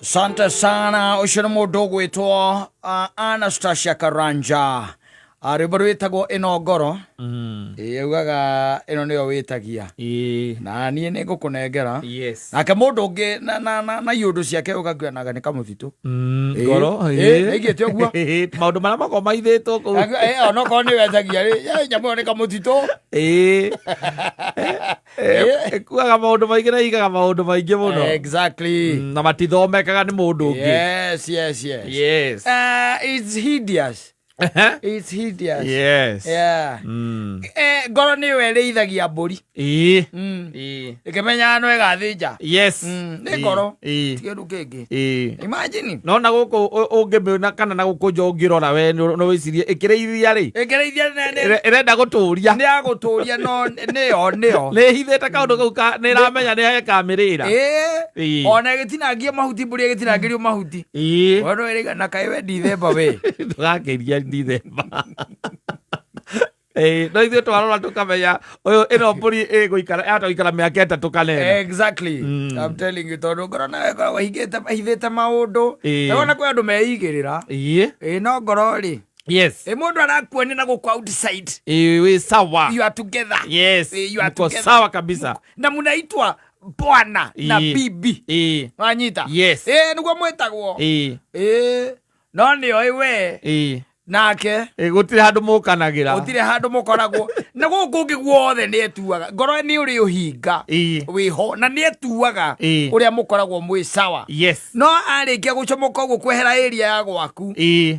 Santa sana ucio nĩ mũndũ ũgwĩtwo Anastasia Karanja rwĩmbo rwĩtagwo ĩno ngoro ugaga ĩno nĩyo wĩtagia na niĩ nĩ ngũkũnengera nake mũndũ ũngĩ na iũndũ ciake ũgakuanaga nĩ kamũthitũ ngoro ĩigĩte ũguo maũndũ marĩa makorwo maithĩtwo kũu onokorwo nĩ wetagia nyamũ ĩyo nĩ kamũthitũ ĩkuaga maũndũ maingĩ na igaga maũndũ maingĩ mũno exactly na matithomekaga nĩ mũndũ ũngĩ yes it's hideous. It's hideous. Yes. Yeah. Ngoro nĩ we ĩrĩithagia mbũri. Ĩkĩmenya no ĩgathĩnja. Yes. Nĩ ngoro. Ti kĩndũ kĩngĩ. Imagine. No na gũkũ ũngĩmĩona kana na gũkũ nja ũngĩrora we no wĩcirie ĩkĩrĩithia rĩ. Ĩkĩrĩithia ĩrenda gũtũria. Nĩ agũtũria no nĩyo. Nĩ hithĩte kaũndũ kau nĩ ĩramenya nĩ hekamĩrĩra. Ona ĩgĩtinangia mahuti mbũri ĩgĩtinangĩrio mahuti. Wano ĩrĩga na kaĩ we ndithemba we. Ndũgakĩria ndithemba. No ithuĩ twarora tũkamenya ũyũ ĩno mbũri ĩgũikara mĩaka ĩtatũ kanene. Exactly. I'm telling you tondũ ngoro nawe koragwo hithĩte maũndũ. Ndabona kwĩ andũ meigĩrĩra. No ngoro rĩ. Yes. Mũndũ arakuonia na gũkũ outside. We sawa. You are together. Yes. You are together. Sawa kabisa. Na munaitwa bwana na bibi. Wanyita. Yes. Nĩguo mwĩtagwo. No nĩo we. Nake gũtirĩ handũ mũkanagĩra gũtirĩ handũ mũkoragwo na gũkũ ũngĩ guothe nĩ etuaga ngoro nĩ ũrĩ ũhinga wĩho na nĩ etuaga ũrĩa mũkoragwo mwĩ sawa. Yes. No arĩkia gũcomoka ũguo kwehera area ya gwaku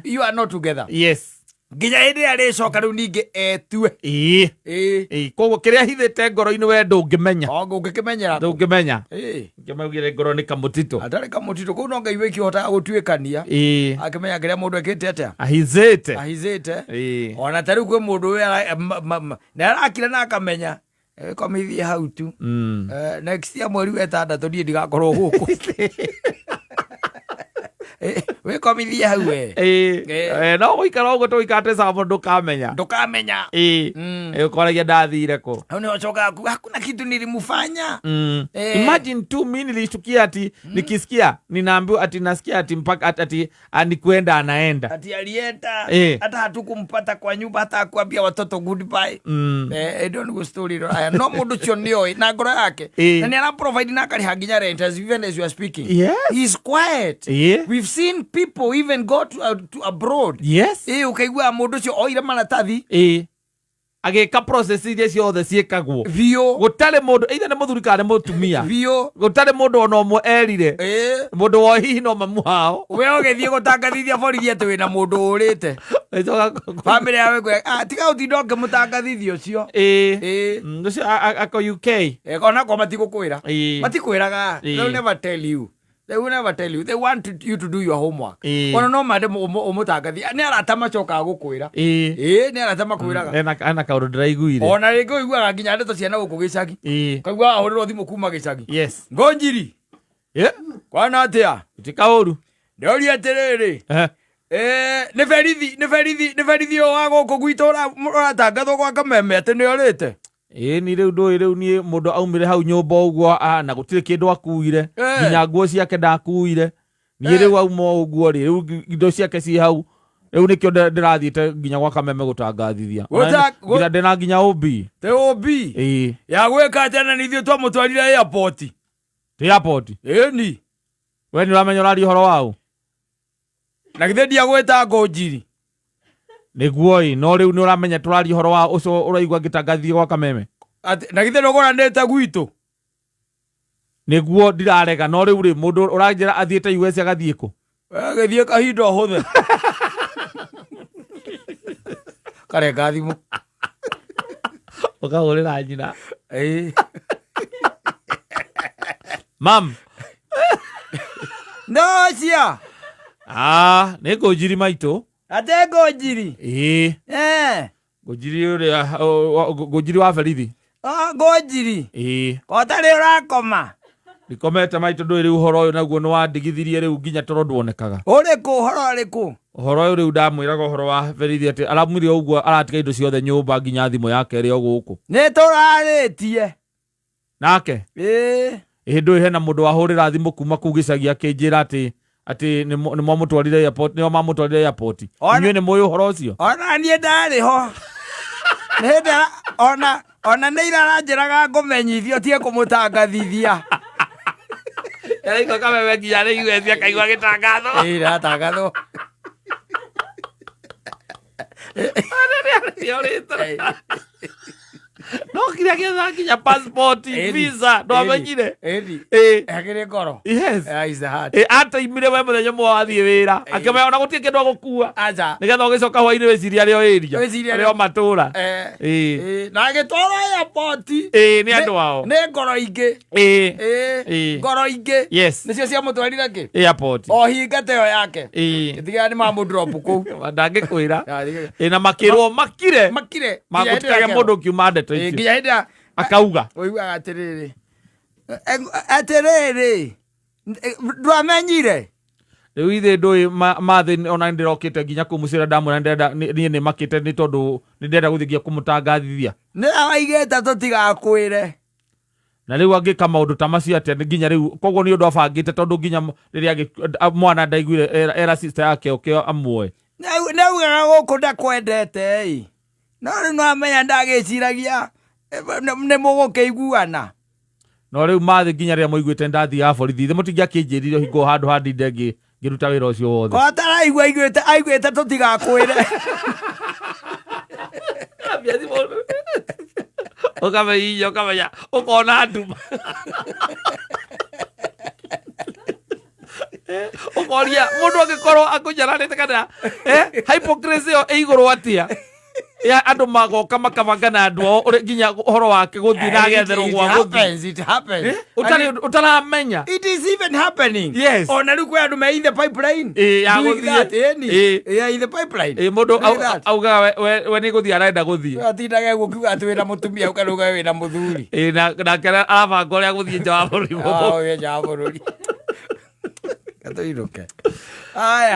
you are not together. Yes. Nginya hĩndĩ ĩrĩa arĩcoka rĩu ningĩ etue. Koguo kĩrĩa hithĩte ngoro-inĩ we ndũngĩmenya. Ndũngĩkĩmenyera. Ndũngĩmenya. Ngĩmaugire ngoro nĩ kamũtitũ. Atarĩ kamũtitũ kũu no Ngai wiki hotaga gũtuĩkania. Akĩmenya kĩrĩa mũndũ ekĩte atĩa. Ahithĩte. Ona ta rĩu kwĩ mũndũ we na arakira na akamenya komithie hau tu. Next year mweri wa 6 niĩ ndigakorwo gũkũ. We komithie hau we. No gũikara ũguo tũikarĩte sawa ndũkamenya. Ũkoragia ndathire kũ. Hau nĩ wacoka hakuna kitu nilimufanya. Imagine tu mimi nilishtukia ati nikisikia ninaambiwa ati nasikia ati mpaka ati anikwenda anaenda. Ati alienda hata hatukumpata kwa nyumba hata akwambia watoto goodbye. Don't go story aya no mũndũ cio nĩoĩ na ngoro yake. Na nĩ ara provide na kari nginya rent as even as you are speaking. Yes. He's quiet. We've seen people even go to abroad. Yes. Ukaigua mũndũ cio oire maratathi. Agĩka process iria ciothe ciĩkagwo. Biũ. Gũtarĩ mũndũ either nĩ mũthuri kana nĩ mũtumia. Biũ. Gũtarĩ mũndũ ona ũmwe erire. Mũndũ wa hihi no mamu hao. We ũgĩthiĩ gũtangathithia borithi atĩ wĩna mũndũ ũrĩte. Family yawe tiga ũtinda ũkĩmũtangathithia ũcio. Ũcio ako UK. Ona ko matigũkwĩra. Matikwĩraga. They'll never tell you. They will never tell you. They want you to do your homework. Ona no mande ũmũtangathia. Nĩ arata macokaga gũkwĩra. Nĩ arata makwĩraga. Ana kaũndũ ndĩraiguire. Ona rĩngĩ ũiguaga nginya ndeto ciana gũkũ gĩcagi. Kaigua ahũrĩrwo thimũ kuma gĩcagi. Yes. Ngonjiri. Kwana atĩa? Ti kaũru. Ndĩoria atĩrĩrĩ. Nĩ berithi ũyũ wa gũkũ gwitũ ũratangathwo gwa kameme atĩ nĩ orĩte. Ni rĩu ndũĩ rĩu niĩ mũndũ aumire hau nyũmba ũguo na gũtirĩ kĩndũ akuire nginya nguo ciake ndakuire niĩ rĩu auma ũguo rĩu indo ciake ci hau rĩu nĩkĩo ndĩrathiĩte nginya gwa kameme gũtangathithia nginya ndĩna nginya ũmbi ya gwĩka atĩ na nithiĩ twamũtwarire airport. Ni we nĩ ũramenya ũraria ũhoro wao na githĩ ndiagwĩta Ngonjiri nĩguo no rĩu nĩ ũramenya tũraria ũhoro wa ũcio ũraigua ngĩtangathithia gwa kameme na githĩ ndũgũranĩte gwitũ nĩguo ndirarega no rĩu rĩ mũndũ ũranjĩra athiĩte US agathiĩ kũ agĩthiĩ kahinda ũhũthe karenga thimũ ũkahũrĩra nyina mam no cia nĩ Ngonjiri maitũ. Ate Ngonjiri. Ngonjiri ũrĩa Ngonjiri wa berithi. Ngonjiri. Kotarĩ ũrakoma. Ndikomete maitũ ndũĩ rĩu ũhoro ũyũ naguo nĩ wandigithirie rĩu nginya toro nduonekaga. Ũrĩkũ ũhoro ũrĩkũ? Ũhoro ũyũ rĩu ndamwĩraga ũhoro wa berithi atĩ aramwire ũguo aratiga indo ciothe nyũmba nginya thimũ yake ĩrĩ o gũkũ. Nĩ tũrarĩtie. Nake. hindu hena mundu wahurira thimu kuma kugicagia kinjira ati ni mo mutwarire airport ni mamutwarire airport inywe ni moyo horo ucio ona nie ndari ho nenda ona neira ranjiraga ngumenyithio tie kumutangathithia Iko kama wewe yale US akaigwa gitangatho iratangatho no kiria kinya passport visa no amenyire agire ngoro yes is the heart ata imire we muthenya mwe wathie wira akimenya ona gutie kindu agukua aja nigetha ugicoka hwaini weciria rio area rio matura na agitwara airport ni andu ao ni ngoro ingi ngoro ingi yes nicio cia mutwarira ki airport o hingateo yake gitiga ni mamu drop ku ndangikwira na makirwo makire magutikage mundu kiuma ndeto icio nginya hinda akauga oiga atiriri ndwamenyire riu ithe ndui mathi ona ndirokite nginya kumucira ndamwira ndenda nie ni makite ni tondu ni ndenda guthikia kumutangathithia ni aigite tutigakwire na riu angika maundu ta macio atia nginya riu koguo ni undu abangite tondu nginya riria mwana ndaiguire era sister yake okio amwe naugaga guku ndakwendete no riu no amenya ndagiciragia nä må gå kä iguana no rä u mathä nginya rä a moiguä ndathi ya borithi thä må tingiakä njä hingo handå handinde ngä ruta wä ra å cio wothe ataraigua aiguä te tå tigakwä re å kamenya å kamenya å kona nduma å koria må ndå angä korwo akå njaranä te kana hypocrisy ä yo ä igå rwo atia ya andu magoka makabangana andu ao nginya horo wake guthii na getherwo gwa guthii it happens utaramenya it is even happening yes ona riu kwe andu me in the pipeline ya guthii in the pipeline mundu auga we ni guthii arenda guthii atindage gukiuga ati wina mutumia ukaruga wina muthuri na kera arabanga uria guthii nja wa bururi nja wa bururi gatoiruke aya